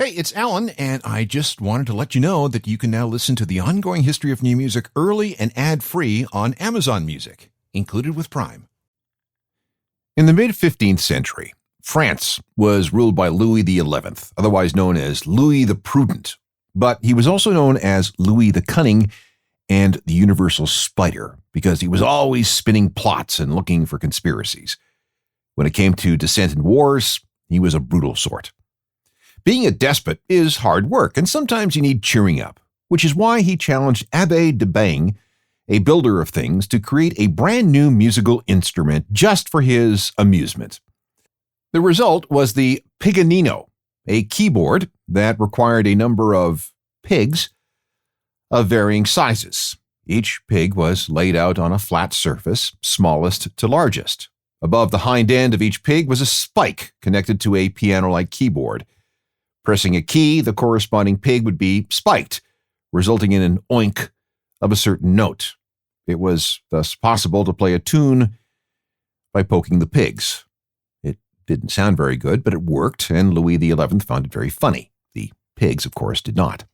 Hey, it's Alan, and I just wanted to let you know that you can now listen to the ongoing history of new music early and ad-free on Amazon Music, included with Prime. In the mid-15th century, France was ruled by Louis XI, otherwise known as Louis the Prudent, but he was also known as Louis the Cunning and the Universal Spider because he was always spinning plots and looking for conspiracies. When it came to dissent and wars, he was a brutal sort. Being a despot is hard work, and sometimes you need cheering up, which is why he challenged Abbe De Baigne, a builder of things, to create a brand new musical instrument just for his amusement. The result was the piganino, a keyboard that required a number of pigs of varying sizes. Each pig was laid out on a flat surface, smallest to largest. Above the hind end of each pig was a spike connected to a piano-like keyboard. Pressing a key, the corresponding pig would be spiked, resulting in an oink of a certain note. It was thus possible to play a tune by poking the pigs. It didn't sound very good, but it worked, and Louis XI found it very funny. The pigs, of course, did not.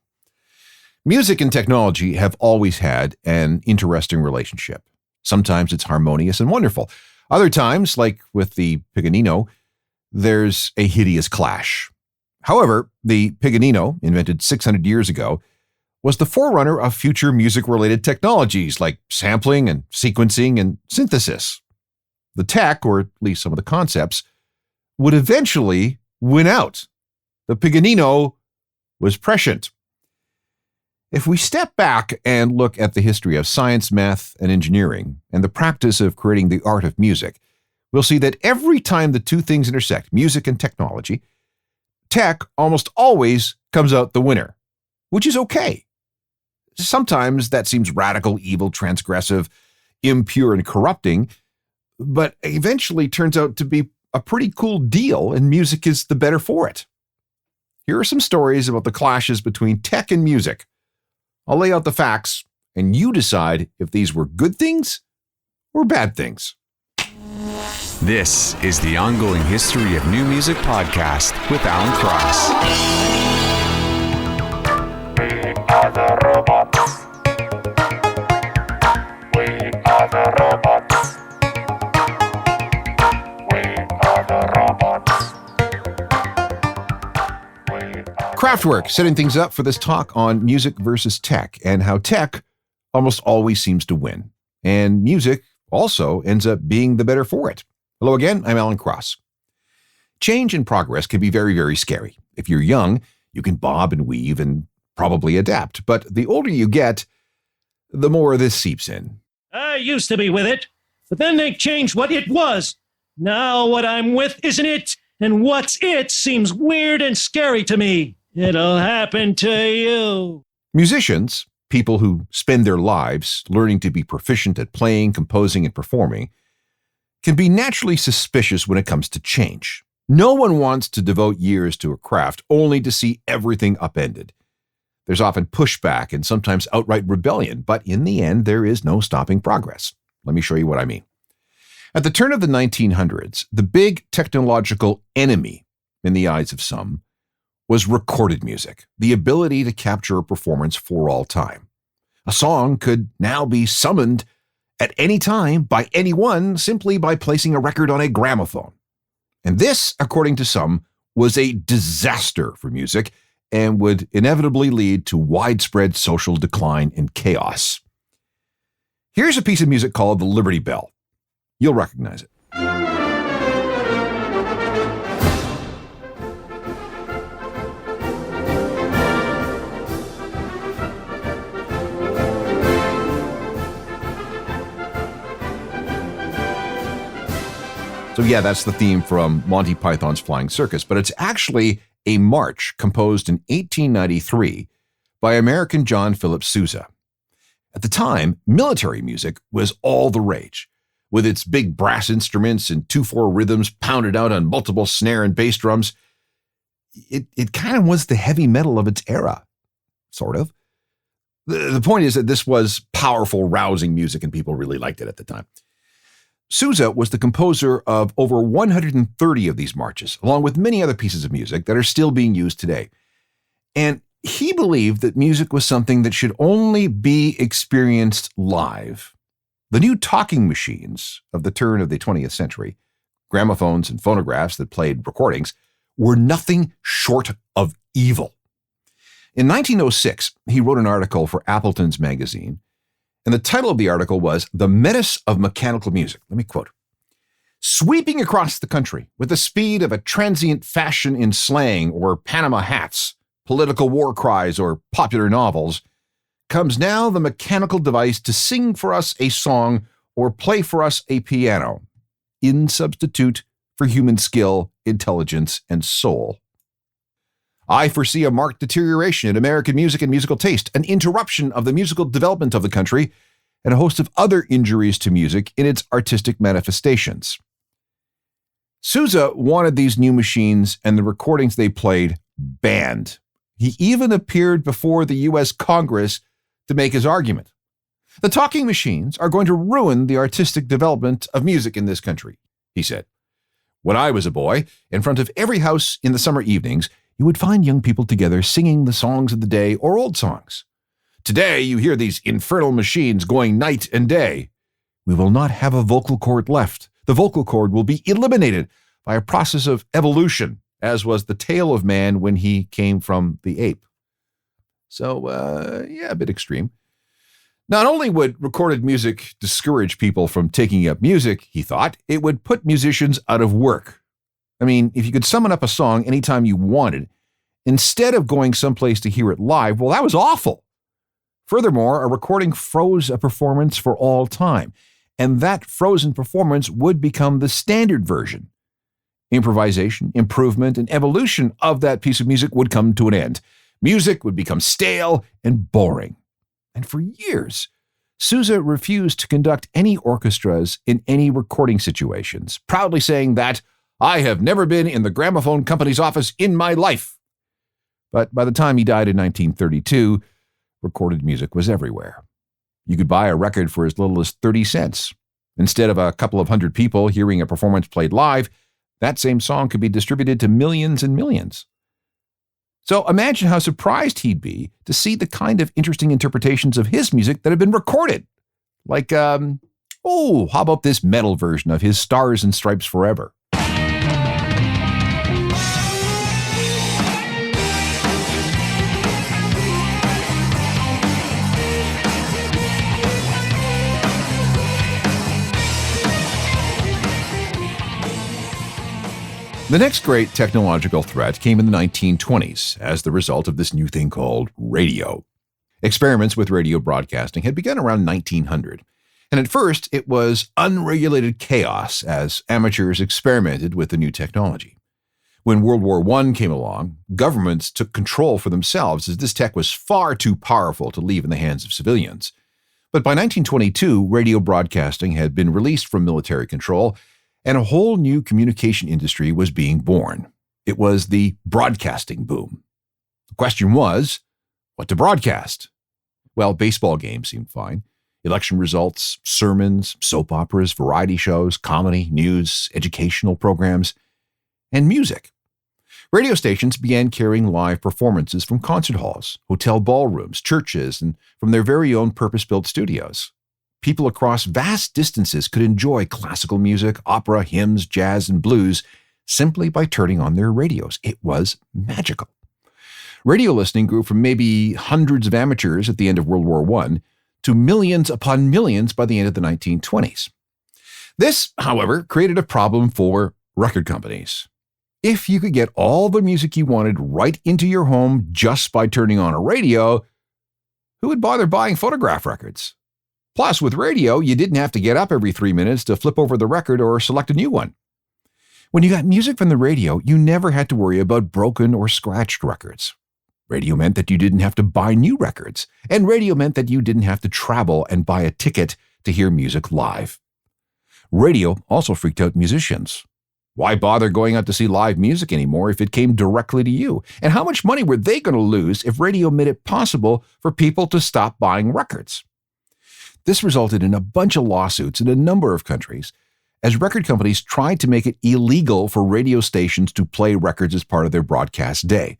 Music and technology have always had an interesting relationship. Sometimes it's harmonious and wonderful. Other times, like with the piganino, there's a hideous clash. However, the piganino, invented 600 years ago, was the forerunner of future music-related technologies like sampling and sequencing and synthesis. The tech, or at least some of the concepts, would eventually win out. The piganino was prescient. If we step back and look at the history of science, math, and engineering, and the practice of creating the art of music, we'll see that every time the two things intersect, music and technology, tech almost always comes out the winner, which is okay. Sometimes that seems radical, evil, transgressive, impure, and corrupting, but eventually turns out to be a pretty cool deal, and music is the better for it. Here are some stories about the clashes between tech and music. I'll lay out the facts, and you decide if these were good things or bad things. This is the Ongoing History of New Music podcast with Alan Cross. We are the robots. We are the robots. We are the robots. Kraftwerk setting things up for this talk on music versus tech and how tech almost always seems to win. And music also ends up being the better for it. Hello again, I'm Alan Cross. Change and progress can be very, very scary. If you're young, you can bob and weave and probably adapt. But the older you get, the more this seeps in. I used to be with it, but then they changed what it was. Now what I'm with isn't it, and what's it seems weird and scary to me. It'll happen to you. Musicians, people who spend their lives learning to be proficient at playing, composing, and performing, can be naturally suspicious when it comes to change. No one wants to devote years to a craft only to see everything upended. There's often pushback and sometimes outright rebellion, but in the end, there is no stopping progress. Let me show you what I mean. At the turn of the 1900s, the big technological enemy, in the eyes of some, was recorded music, the ability to capture a performance for all time. A song could now be summoned at any time by anyone simply by placing a record on a gramophone. And this, according to some, was a disaster for music and would inevitably lead to widespread social decline and chaos. Here's a piece of music called the Liberty Bell. You'll recognize it. So yeah, that's the theme from Monty Python's Flying Circus, but it's actually a march composed in 1893 by American John Philip Sousa. At the time, military music was all the rage, with its big brass instruments and 2/4 rhythms pounded out on multiple snare and bass drums. It kind of was the heavy metal of its era, sort of. The point is that this was powerful, rousing music, and people really liked it at the time. Sousa was the composer of over 130 of these marches, along with many other pieces of music that are still being used today. And he believed that music was something that should only be experienced live. The new talking machines of the turn of the 20th century, gramophones and phonographs that played recordings, were nothing short of evil. In 1906, he wrote an article for Appleton's magazine, and the title of the article was The Menace of Mechanical Music. Let me quote. Sweeping across the country with the speed of a transient fashion in slang or Panama hats, political war cries, or popular novels, comes now the mechanical device to sing for us a song or play for us a piano, in substitute for human skill, intelligence, and soul. I foresee a marked deterioration in American music and musical taste, an interruption of the musical development of the country, and a host of other injuries to music in its artistic manifestations. Sousa wanted these new machines and the recordings they played banned. He even appeared before the U.S. Congress to make his argument. The talking machines are going to ruin the artistic development of music in this country, he said. When I was a boy, in front of every house in the summer evenings, you would find young people together singing the songs of the day or old songs. Today, you hear these infernal machines going night and day. We will not have a vocal cord left. The vocal cord will be eliminated by a process of evolution, as was the tail of man when he came from the ape. So, a bit extreme. Not only would recorded music discourage people from taking up music, he thought, it would put musicians out of work. I mean, if you could summon up a song anytime you wanted, instead of going someplace to hear it live, well, that was awful. Furthermore, a recording froze a performance for all time, and that frozen performance would become the standard version. Improvisation, improvement, and evolution of that piece of music would come to an end. Music would become stale and boring. And for years, Sousa refused to conduct any orchestras in any recording situations, proudly saying that, I have never been in the gramophone company's office in my life. But by the time he died in 1932, recorded music was everywhere. You could buy a record for as little as 30 cents. Instead of a couple of hundred people hearing a performance played live, that same song could be distributed to millions and millions. So imagine how surprised he'd be to see the kind of interesting interpretations of his music that have been recorded. Like, how about this metal version of his Stars and Stripes Forever? The next great technological threat came in the 1920s as the result of this new thing called radio. Experiments with radio broadcasting had begun around 1900, and at first it was unregulated chaos as amateurs experimented with the new technology. When World War I came along, governments took control for themselves as this tech was far too powerful to leave in the hands of civilians. But by 1922, radio broadcasting had been released from military control, and a whole new communication industry was being born. It was the broadcasting boom. The question was, what to broadcast? Well, baseball games seemed fine. Election results, sermons, soap operas, variety shows, comedy, news, educational programs, and music. Radio stations began carrying live performances from concert halls, hotel ballrooms, churches, and from their very own purpose-built studios. People across vast distances could enjoy classical music, opera, hymns, jazz, and blues simply by turning on their radios. It was magical. Radio listening grew from maybe hundreds of amateurs at the end of World War I to millions upon millions by the end of the 1920s. This, however, created a problem for record companies. If you could get all the music you wanted right into your home just by turning on a radio, who would bother buying phonograph records? Plus, with radio, you didn't have to get up every 3 minutes to flip over the record or select a new one. When you got music from the radio, you never had to worry about broken or scratched records. Radio meant that you didn't have to buy new records, and radio meant that you didn't have to travel and buy a ticket to hear music live. Radio also freaked out musicians. Why bother going out to see live music anymore if it came directly to you? And how much money were they going to lose if radio made it possible for people to stop buying records? This resulted in a bunch of lawsuits in a number of countries as record companies tried to make it illegal for radio stations to play records as part of their broadcast day.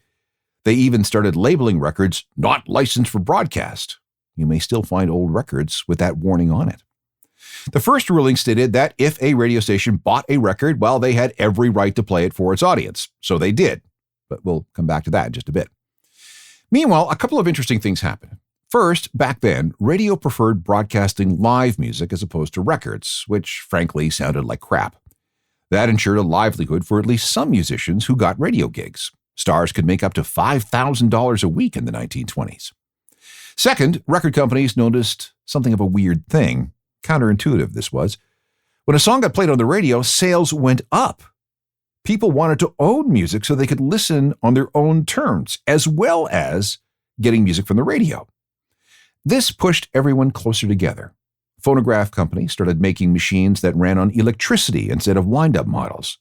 They even started labeling records not licensed for broadcast. You may still find old records with that warning on it. The first ruling stated that if a radio station bought a record, well, they had every right to play it for its audience. So they did. But we'll come back to that in just a bit. Meanwhile, a couple of interesting things happened. First, back then, radio preferred broadcasting live music as opposed to records, which frankly sounded like crap. That ensured a livelihood for at least some musicians who got radio gigs. Stars could make up to $5,000 a week in the 1920s. Second, record companies noticed something of a weird thing. Counterintuitive, this was. When a song got played on the radio, sales went up. People wanted to own music so they could listen on their own terms, as well as getting music from the radio. This pushed everyone closer together. Phonograph companies started making machines that ran on electricity instead of wind-up models.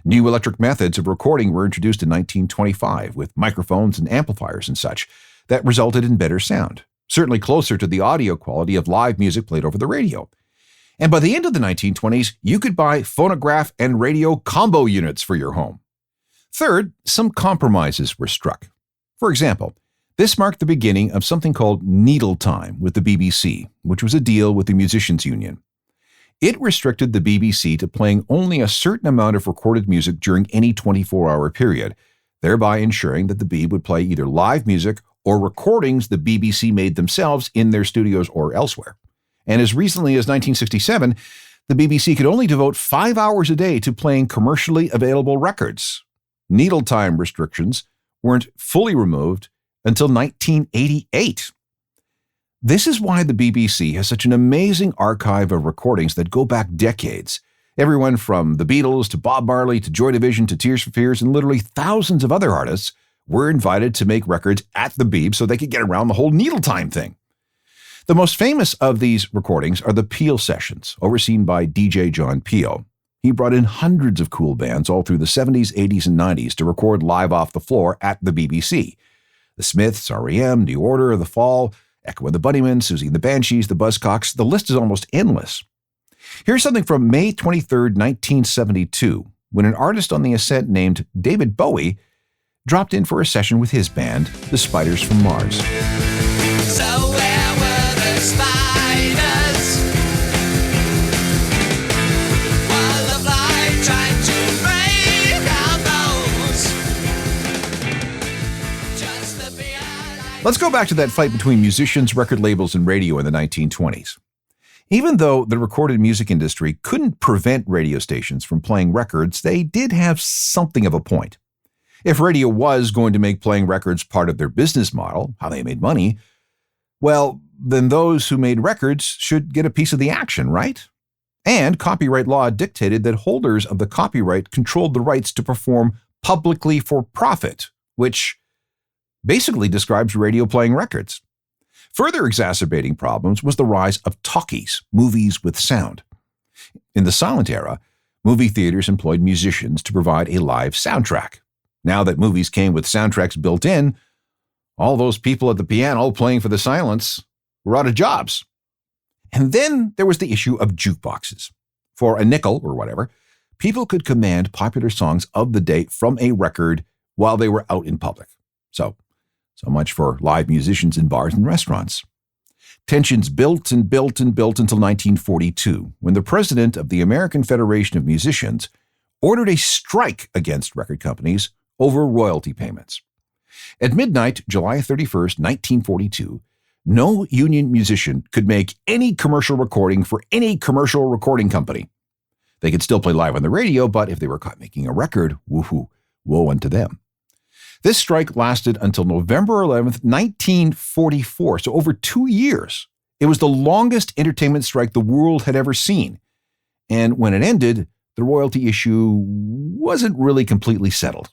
New electric methods of recording were introduced in 1925 with microphones and amplifiers and such that resulted in better sound, certainly closer to the audio quality of live music played over the radio. And by the end of the 1920s, you could buy phonograph and radio combo units for your home. Third, some compromises were struck. For example, this marked the beginning of something called needle time with the BBC, which was a deal with the Musicians' Union. It restricted the BBC to playing only a certain amount of recorded music during any 24-hour period, thereby ensuring that the Beeb would play either live music or recordings the BBC made themselves in their studios or elsewhere. And as recently as 1967, the BBC could only devote 5 hours a day to playing commercially available records. Needle time restrictions weren't fully removed until 1988. This is why the BBC has such an amazing archive of recordings that go back decades. Everyone from the Beatles to Bob Marley to Joy Division to Tears for Fears and literally thousands of other artists were invited to make records at the Beeb so they could get around the whole needle time thing. The most famous of these recordings are the Peel sessions, overseen by DJ John Peel. He brought in hundreds of cool bands all through the 70s, 80s, and 90s to record live off the floor at the BBC. The Smiths, R.E.M., New Order, The Fall, Echo and the Bunnymen, Susie and the Banshees, the Buzzcocks, the list is almost endless. Here's something from May 23, 1972, when an artist on the Ascent named David Bowie dropped in for a session with his band, the Spiders from Mars. So where were the spiders? While the fly tried to break our bones. Just the beard. Let's go back to that fight between musicians, record labels, and radio in the 1920s. Even though the recorded music industry couldn't prevent radio stations from playing records, they did have something of a point. If radio was going to make playing records part of their business model, how they made money, well, then those who made records should get a piece of the action, right? And copyright law dictated that holders of the copyright controlled the rights to perform publicly for profit, which basically describes radio playing records. Further exacerbating problems was the rise of talkies, movies with sound. In the silent era, movie theaters employed musicians to provide a live soundtrack. Now that movies came with soundtracks built in, all those people at the piano playing for the silence were out of jobs. And then there was the issue of jukeboxes. For a nickel or whatever, people could command popular songs of the day from a record while they were out in public. So much for live musicians in bars and restaurants. Tensions built and built and built until 1942, when the president of the American Federation of Musicians ordered a strike against record companies over royalty payments. At midnight, July 31st, 1942, no union musician could make any commercial recording for any commercial recording company. They could still play live on the radio, but if they were caught making a record, woohoo, woe unto them. This strike lasted until November 11th, 1944, so over 2 years. It was the longest entertainment strike the world had ever seen. And when it ended, the royalty issue wasn't really completely settled.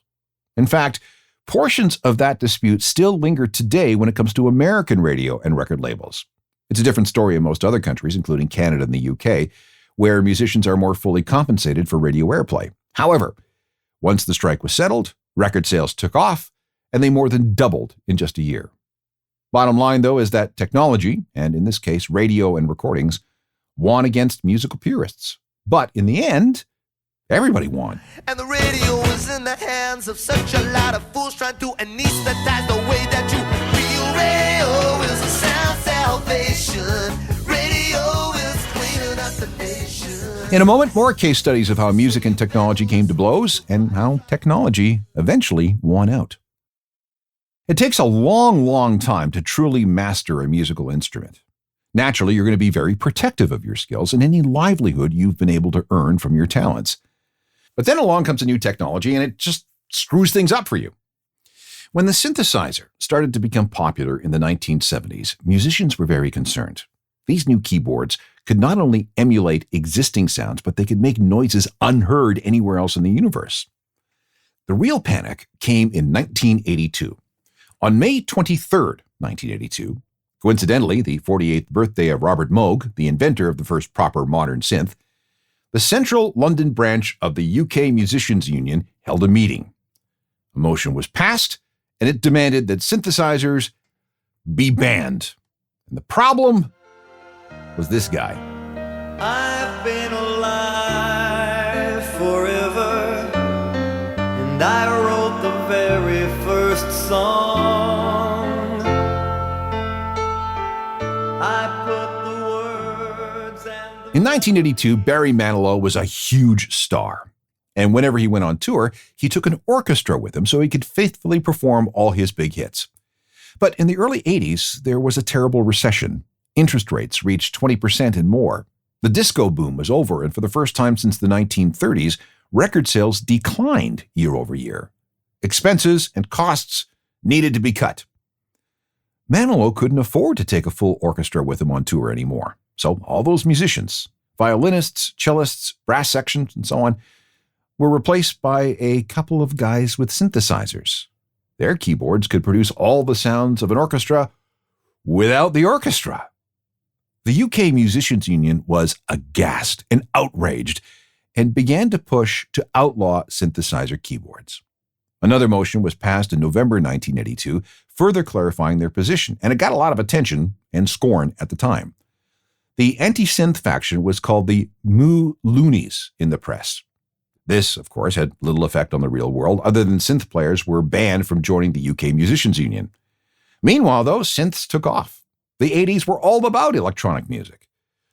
In fact, portions of that dispute still linger today when it comes to American radio and record labels. It's a different story in most other countries, including Canada and the UK, where musicians are more fully compensated for radio airplay. However, once the strike was settled, record sales took off, and they more than doubled in just a year. Bottom line, though, is that technology, and in this case radio and recordings, won against musical purists. But in the end, Everybody won. And the radio was in the hands of such a lot of fools trying to anesthetize the way that you feel. Radio is a sound salvation. Radio is cleaning up the nation. In a moment, more case studies of how music and technology came to blows and how technology eventually won out. It takes a long, long time to truly master a musical instrument. Naturally, you're going to be very protective of your skills and any livelihood you've been able to earn from your talents. But then along comes a new technology and it just screws things up for you. When the synthesizer started to become popular in the 1970s, musicians were very concerned. These new keyboards could not only emulate existing sounds, but they could make noises unheard anywhere else in the universe. The real panic came in 1982. On May 23rd, 1982, coincidentally the 48th birthday of Robert Moog, the inventor of the first proper modern synth, the Central London branch of the UK Musicians Union held a meeting. A motion was passed, and it demanded that synthesizers be banned. And the problem was this guy. I've been alive forever, and I wrote the very first song. I put the words and the... In 1982, Barry Manilow was a huge star. And whenever he went on tour, he took an orchestra with him so he could faithfully perform all his big hits. But in the early 80s, there was a terrible recession. Interest rates reached 20% and more. The disco boom was over, and for the first time since the 1930s, record sales declined year over year. Expenses and costs needed to be cut. Manilow couldn't afford to take a full orchestra with him on tour anymore. So all those musicians, violinists, cellists, brass sections, and so on, were replaced by a couple of guys with synthesizers. Their keyboards could produce all the sounds of an orchestra without the orchestra. The UK Musicians Union was aghast and outraged and began to push to outlaw synthesizer keyboards. Another motion was passed in November 1982, further clarifying their position, and it got a lot of attention and scorn at the time. The anti-synth faction was called the Moo Loonies in the press. This, of course, had little effect on the real world, other than synth players were banned from joining the UK Musicians Union. Meanwhile, though, synths took off. The 80s were all about electronic music.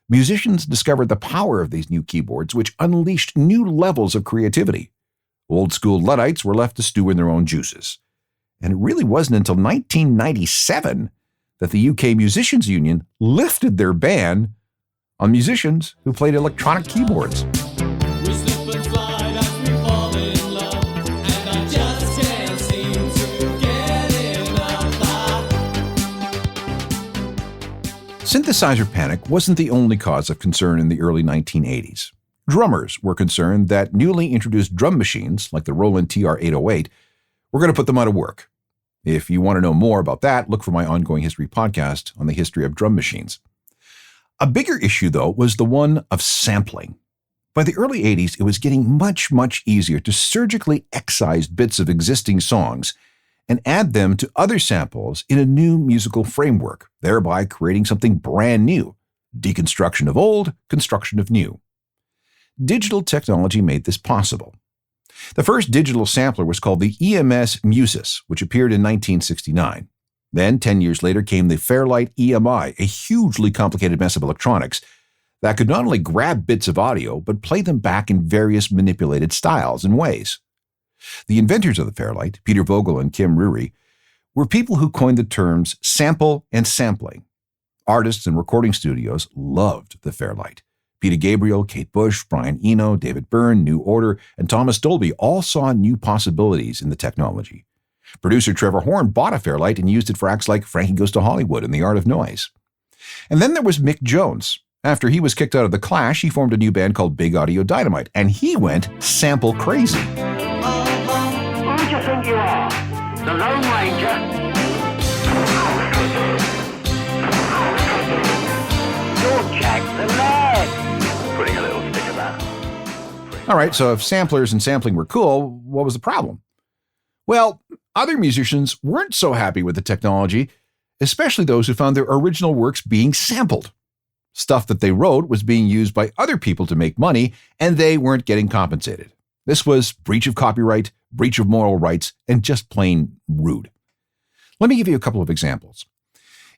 Musicians discovered the power of these new keyboards, which unleashed new levels of creativity. Old-school Luddites were left to stew in their own juices. And it really wasn't until 1997 that the UK Musicians Union lifted their ban on musicians who played electronic keyboards. We slip and slide as we fall in love, and I just can't seem to get enough. Synthesizer panic wasn't the only cause of concern in the early 1980s. Drummers were concerned that newly introduced drum machines, like the Roland TR-808, were going to put them out of work. If you want to know more about that, look for my ongoing history podcast on the history of drum machines. A bigger issue, though, was the one of sampling. By the early 80s, it was getting much, much easier to surgically excise bits of existing songs and add them to other samples in a new musical framework, thereby creating something brand new. Deconstruction of old, construction of new. Digital technology made this possible. The first digital sampler was called the EMS Musis, which appeared in 1969. Then, 10 years later, came the Fairlight EMI, a hugely complicated mess of electronics that could not only grab bits of audio, but play them back in various manipulated styles and ways. The inventors of the Fairlight, Peter Vogel and Kim Rury, were people who coined the terms sample and sampling. Artists and recording studios loved the Fairlight. Peter Gabriel, Kate Bush, Brian Eno, David Byrne, New Order, and Thomas Dolby all saw new possibilities in the technology. Producer Trevor Horn bought a Fairlight and used it for acts like Frankie Goes to Hollywood and The Art of Noise. And then there was Mick Jones. After he was kicked out of The Clash, he formed a new band called Big Audio Dynamite, and he went sample crazy. Who do you think you are? The Lone Ranger? You're Jack the Lad. Putting a little stick of that. All right, so if samplers and sampling were cool, what was the problem? Well, other musicians weren't so happy with the technology, especially those who found their original works being sampled. Stuff that they wrote was being used by other people to make money, and they weren't getting compensated. This was breach of copyright, breach of moral rights, and just plain rude. Let me give you a couple of examples.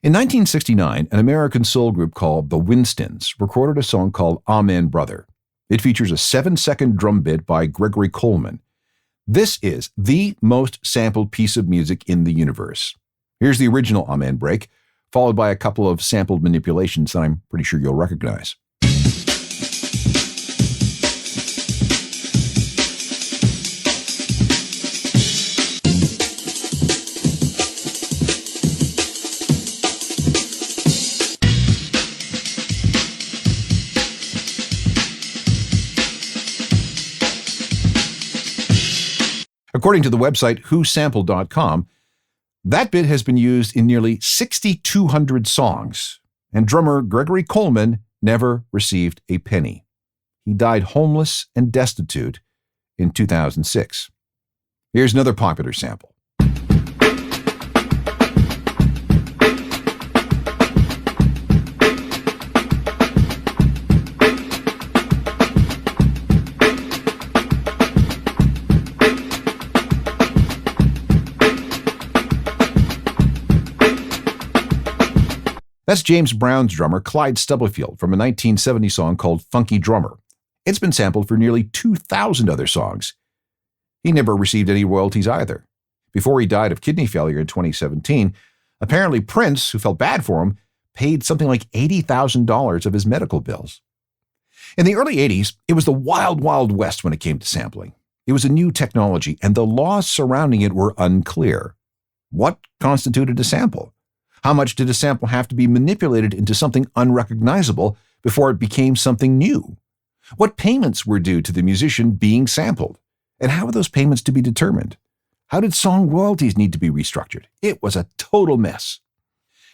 In 1969, an American soul group called the Winstons recorded a song called Amen, Brother. It features a 7-second drum bit by Gregory Coleman. This is the most sampled piece of music in the universe. Here's the original Amen break, followed by a couple of sampled manipulations that I'm pretty sure you'll recognize. According to the website whosampled.com, that bit has been used in nearly 6,200 songs, and drummer Gregory Coleman never received a penny. He died homeless and destitute in 2006. Here's another popular sample. That's James Brown's drummer Clyde Stubblefield from a 1970 song called Funky Drummer. It's been sampled for nearly 2,000 other songs. He never received any royalties either. Before he died of kidney failure in 2017, apparently Prince, who felt bad for him, paid something like $80,000 of his medical bills. In the early 80s, it was the wild, wild west when it came to sampling. It was a new technology, and the laws surrounding it were unclear. What constituted a sample? How much did a sample have to be manipulated into something unrecognizable before it became something new? What payments were due to the musician being sampled? And how were those payments to be determined? How did song royalties need to be restructured? It was a total mess.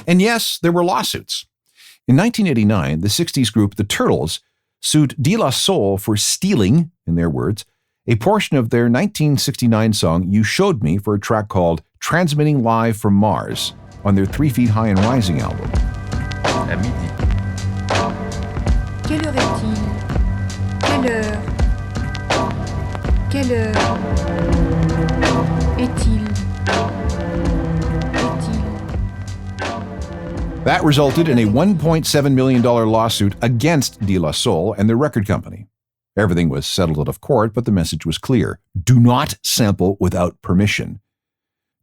And yes, there were lawsuits. In 1989, the 60s group The Turtles sued De La Soul for stealing, in their words, a portion of their 1969 song You Showed Me for a track called Transmitting Live from Mars on their 3 Feet High and Rising album. À midi. Quelle heure est-il? Quelle heure? Quelle heure est-il? That resulted in a $1.7 million lawsuit against De La Soul and their record company. Everything was settled out of court, but the message was clear. Do not sample without permission.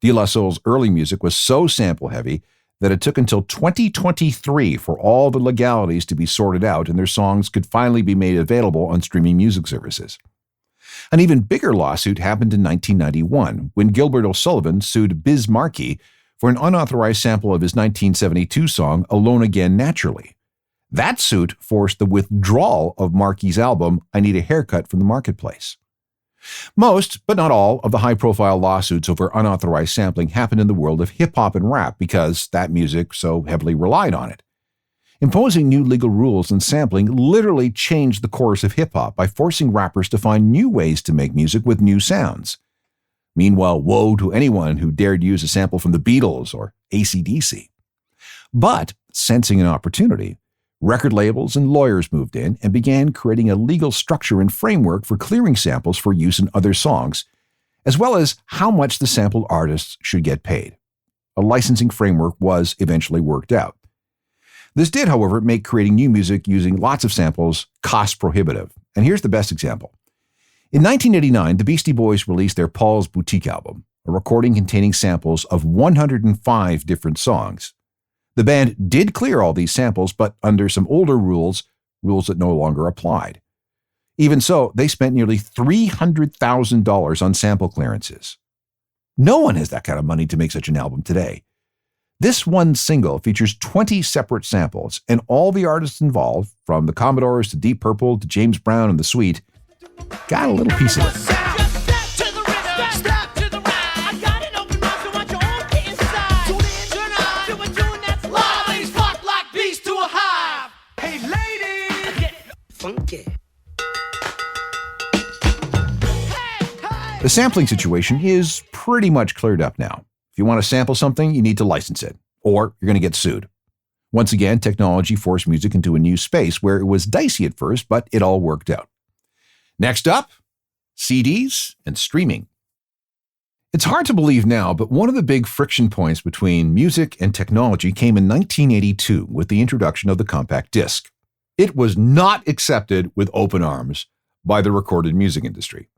De La Soul's early music was so sample-heavy that it took until 2023 for all the legalities to be sorted out and their songs could finally be made available on streaming music services. An even bigger lawsuit happened in 1991 when Gilbert O'Sullivan sued Biz Markie for an unauthorized sample of his 1972 song Alone Again Naturally. That suit forced the withdrawal of Markie's album I Need a Haircut from the marketplace. Most, but not all, of the high-profile lawsuits over unauthorized sampling happened in the world of hip-hop and rap because that music so heavily relied on it. Imposing new legal rules on sampling literally changed the course of hip-hop by forcing rappers to find new ways to make music with new sounds. Meanwhile, woe to anyone who dared use a sample from the Beatles or AC/DC. But, sensing an opportunity, record labels and lawyers moved in and began creating a legal structure and framework for clearing samples for use in other songs, as well as how much the sampled artists should get paid. A licensing framework was eventually worked out. This did, however, make creating new music using lots of samples cost prohibitive. And here's the best example. In 1989, the Beastie Boys released their Paul's Boutique album, a recording containing samples of 105 different songs. The band did clear all these samples, but under some older rules that no longer applied. Even so, they spent nearly $300,000 on sample clearances. No one has that kind of money to make such an album today. This one single features 20 separate samples, and all the artists involved, from the Commodores to Deep Purple to James Brown and the Sweet, got a little piece of it. The sampling situation is pretty much cleared up now. If you want to sample something, you need to license it, or you're going to get sued. Once again, technology forced music into a new space where it was dicey at first, but it all worked out. Next up, CDs and streaming. It's hard to believe now, but one of the big friction points between music and technology came in 1982 with the introduction of the compact disc. It was not accepted with open arms by the recorded music industry.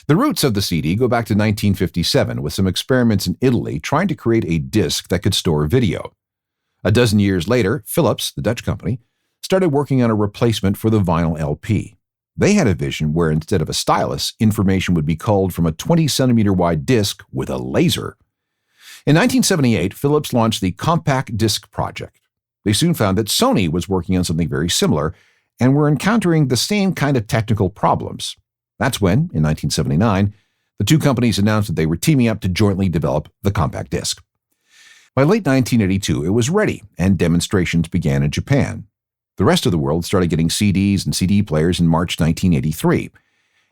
The roots of the CD go back to 1957 with some experiments in Italy trying to create a disc that could store video. A dozen years later, Philips, the Dutch company, started working on a replacement for the vinyl LP. They had a vision where instead of a stylus, information would be culled from a 20-centimeter wide disc with a laser. In 1978, Philips launched the Compact Disc Project. They soon found that Sony was working on something very similar and were encountering the same kind of technical problems. That's when, in 1979, the two companies announced that they were teaming up to jointly develop the compact disc. By late 1982, it was ready, and demonstrations began in Japan. The rest of the world started getting CDs and CD players in March 1983.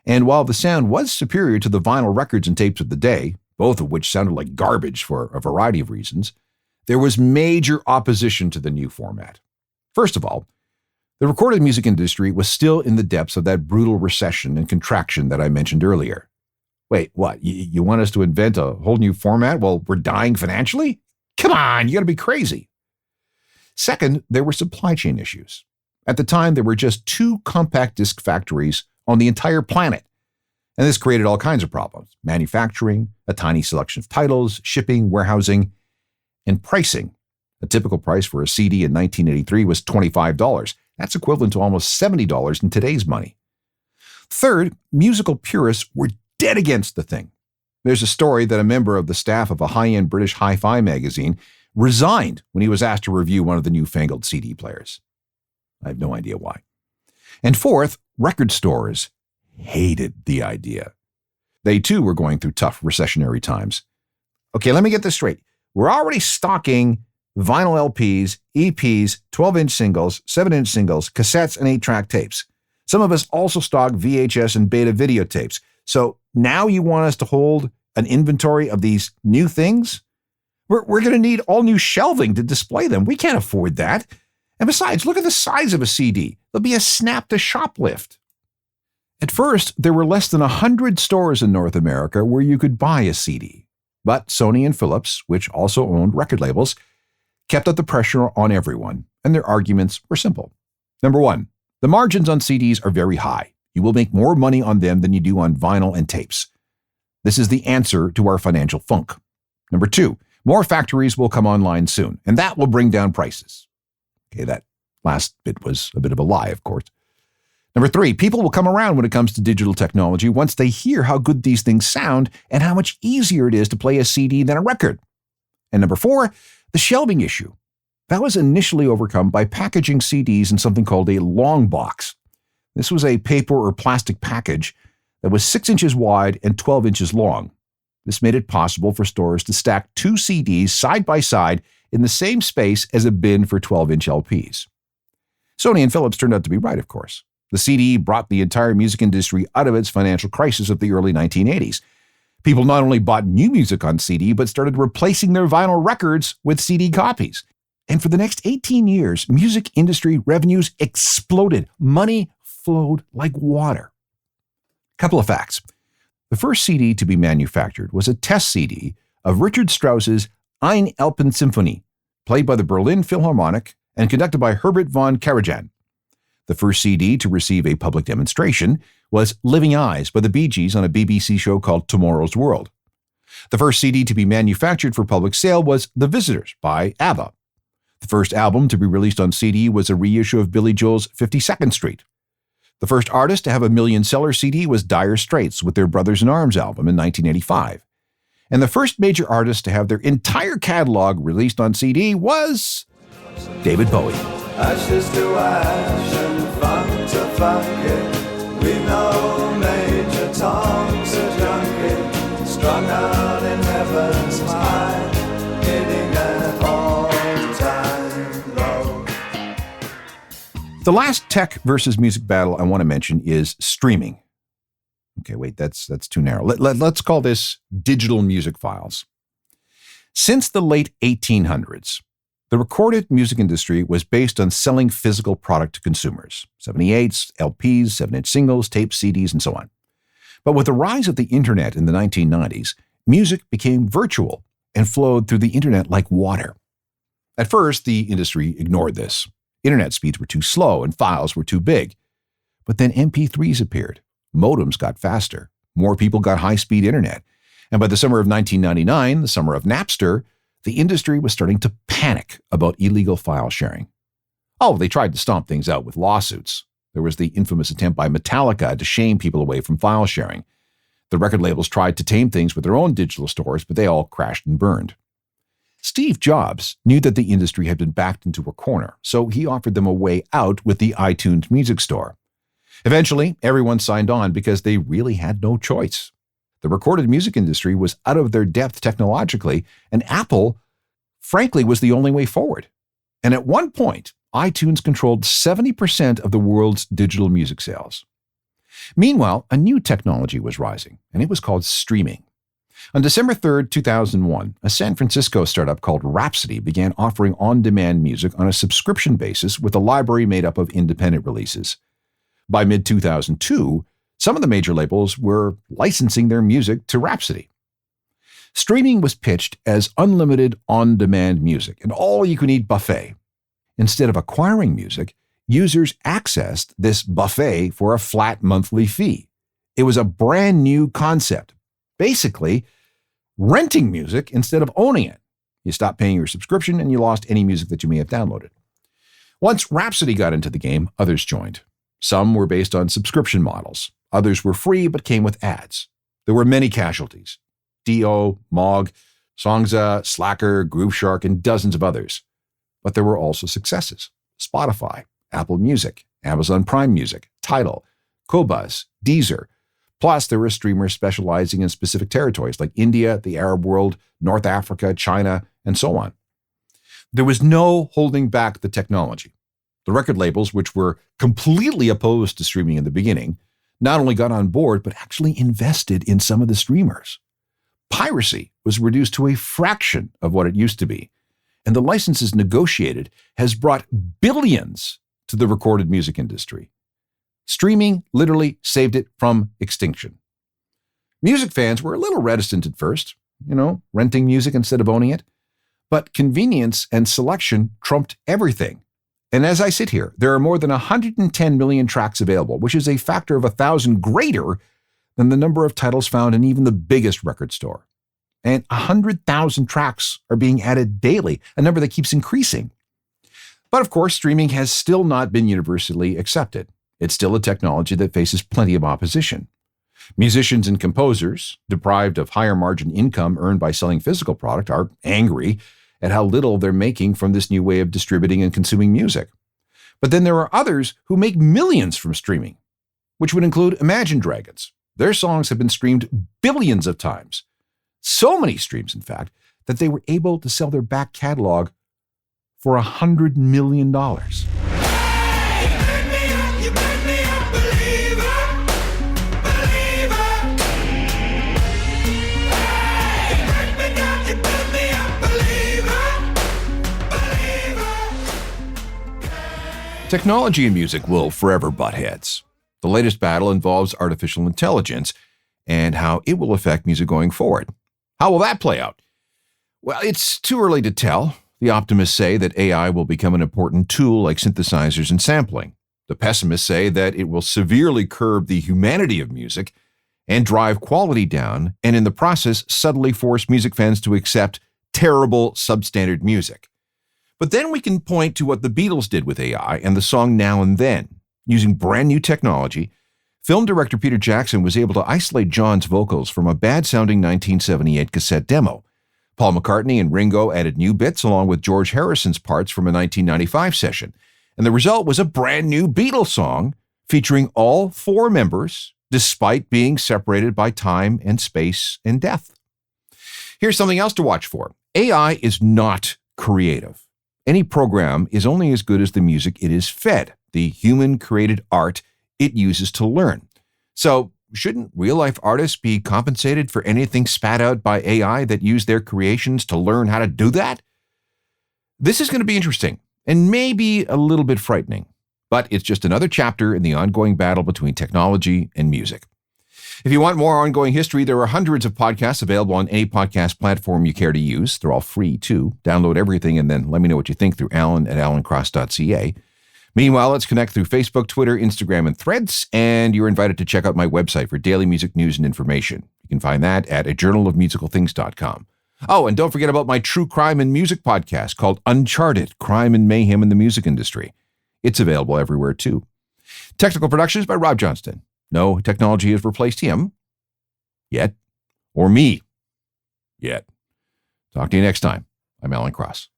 And while the sound was superior to the vinyl records and tapes of the day, both of which sounded like garbage for a variety of reasons, there was major opposition to the new format. First of all, the recorded music industry was still in the depths of that brutal recession and contraction that I mentioned earlier. Wait, what? You want us to invent a whole new format while we're dying financially? Come on, you gotta be crazy. Second, there were supply chain issues. At the time, there were just 2 compact disc factories on the entire planet. And this created all kinds of problems. Manufacturing, a tiny selection of titles, shipping, warehousing, and pricing. A typical price for a CD in 1983 was $25. That's equivalent to almost $70 in today's money. Third, musical purists were dead against the thing. There's a story that a member of the staff of a high-end British hi-fi magazine resigned when he was asked to review one of the newfangled CD players. I have no idea why. And fourth, record stores hated the idea. They too were going through tough recessionary times. Okay, let me get this straight. We're already stocking vinyl LPs, EPs, 12-inch singles, 7-inch singles, cassettes, and 8-track tapes. Some of us also stock VHS and beta videotapes. So now you want us to hold an inventory of these new things? We're going to need all new shelving to display them. We can't afford that. And besides, look at the size of a CD. There'll be a snap to shoplift. At first, there were less than 100 stores in North America where you could buy a CD. But Sony and Philips, which also owned record labels, kept up the pressure on everyone, and their arguments were simple. Number one, the margins on CDs are very high. You will make more money on them than you do on vinyl and tapes. This is the answer to our financial funk. Number two, more factories will come online soon, and that will bring down prices. Okay, that last bit was a bit of a lie, of course. Number three, people will come around when it comes to digital technology once they hear how good these things sound and how much easier it is to play a CD than a record. And number four, the shelving issue. That was initially overcome by packaging CDs in something called a long box. This was a paper or plastic package that was 6 inches wide and 12 inches long. This made it possible for stores to stack 2 CDs side by side in the same space as a bin for 12-inch LPs. Sony and Philips turned out to be right, of course. The CD brought the entire music industry out of its financial crisis of the early 1980s. People not only bought new music on CD, but started replacing their vinyl records with CD copies. And for the next 18 years, music industry revenues exploded. Money flowed like water. Couple of facts. The first CD to be manufactured was a test CD of Richard Strauss's Ein Alpensymphonie, played by the Berlin Philharmonic and conducted by Herbert von Karajan. The first CD to receive a public demonstration was Living Eyes by the Bee Gees on a BBC show called Tomorrow's World. The first CD to be manufactured for public sale was The Visitors by ABBA. The first album to be released on CD was a reissue of Billy Joel's 52nd Street. The first artist to have a million-seller CD was Dire Straits with their Brothers in Arms album in 1985. And the first major artist to have their entire catalog released on CD was David Bowie. Ashes to ash and funk to funky. We know Major Tom's a junkie, strung out in heaven's high, hitting an all-time low. The last tech versus music battle I want to mention is streaming. Okay, wait, that's too narrow. Let's call this digital music files. Since the late 1800s, the recorded music industry was based on selling physical product to consumers, 78s, LPs, 7-inch singles, tapes, CDs, and so on. But with the rise of the internet in the 1990s, music became virtual and flowed through the internet like water. At first, the industry ignored this. Internet speeds were too slow and files were too big. But then MP3s appeared. Modems got faster. More people got high-speed internet. And by the summer of 1999, the summer of Napster, the industry was starting to panic about illegal file sharing. Oh, they tried to stomp things out with lawsuits. There was the infamous attempt by Metallica to shame people away from file sharing. The record labels tried to tame things with their own digital stores, but they all crashed and burned. Steve Jobs knew that the industry had been backed into a corner, so he offered them a way out with the iTunes Music Store. Eventually, everyone signed on because they really had no choice. The recorded music industry was out of their depth technologically, and Apple, frankly, was the only way forward. And at one point, iTunes controlled 70% of the world's digital music sales. Meanwhile, a new technology was rising, and it was called streaming. On December 3, 2001, a San Francisco startup called Rhapsody began offering on-demand music on a subscription basis with a library made up of independent releases. By mid-2002, some of the major labels were licensing their music to Rhapsody. Streaming was pitched as unlimited on-demand music, an all-you-can-eat buffet. Instead of acquiring music, users accessed this buffet for a flat monthly fee. It was a brand new concept. Basically, renting music instead of owning it. You stopped paying your subscription and you lost any music that you may have downloaded. Once Rhapsody got into the game, others joined. Some were based on subscription models. Others were free but came with ads. There were many casualties. Dio, Moog, Songza, Slacker, Grooveshark, and dozens of others. But there were also successes. Spotify, Apple Music, Amazon Prime Music, Tidal, Qobuz, Deezer. Plus, there were streamers specializing in specific territories like India, the Arab world, North Africa, China, and so on. There was no holding back the technology. The record labels, which were completely opposed to streaming in the beginning, not only got on board, but actually invested in some of the streamers. Piracy was reduced to a fraction of what it used to be, and the licenses negotiated has brought billions to the recorded music industry. Streaming literally saved it from extinction. Music fans were a little reticent at first, renting music instead of owning it, but convenience and selection trumped everything. And as I sit here, there are more than 110 million tracks available, which is a factor of 1,000 greater than the number of titles found in even the biggest record store. And 100,000 tracks are being added daily, a number that keeps increasing. But of course, streaming has still not been universally accepted. It's still a technology that faces plenty of opposition. Musicians and composers, deprived of higher margin income earned by selling physical product, are angry at how little they're making from this new way of distributing and consuming music. But then there are others who make millions from streaming, which would include Imagine Dragons. Their songs have been streamed billions of times. So many streams, in fact, that they were able to sell their back catalog for $100 million. Technology and music will forever butt heads. The latest battle involves artificial intelligence and how it will affect music going forward. How will that play out? Well, it's too early to tell. The optimists say that AI will become an important tool like synthesizers and sampling. The pessimists say that it will severely curb the humanity of music and drive quality down, and in the process subtly force music fans to accept terrible substandard music. But then we can point to what the Beatles did with AI and the song Now and Then. Using brand new technology, film director Peter Jackson was able to isolate John's vocals from a bad-sounding 1978 cassette demo. Paul McCartney and Ringo added new bits along with George Harrison's parts from a 1995 session. And the result was a brand new Beatles song featuring all four members, despite being separated by time and space and death. Here's something else to watch for. AI is not creative. Any program is only as good as the music it is fed, the human-created art it uses to learn. So, shouldn't real-life artists be compensated for anything spat out by AI that use their creations to learn how to do that? This is going to be interesting, and maybe a little bit frightening, but it's just another chapter in the ongoing battle between technology and music. If you want more ongoing history, there are hundreds of podcasts available on any podcast platform you care to use. They're all free, too. Download everything and then let me know what you think through alan@alancross.ca. Meanwhile, let's connect through Facebook, Twitter, Instagram, and Threads, and you're invited to check out my website for daily music news and information. You can find that at ajournalofmusicalthings.com. Oh, and don't forget about my true crime and music podcast called Uncharted, Crime and Mayhem in the Music Industry. It's available everywhere, too. Technical productions by Rob Johnston. No technology has replaced him. Yet. Or me. Yet. Talk to you next time. I'm Alan Cross.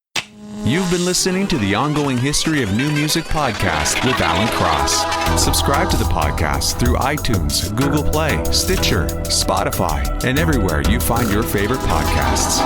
You've been listening to the Ongoing History of New Music podcast with Alan Cross. Subscribe to the podcast through iTunes, Google Play, Stitcher, Spotify, and everywhere you find your favorite podcasts.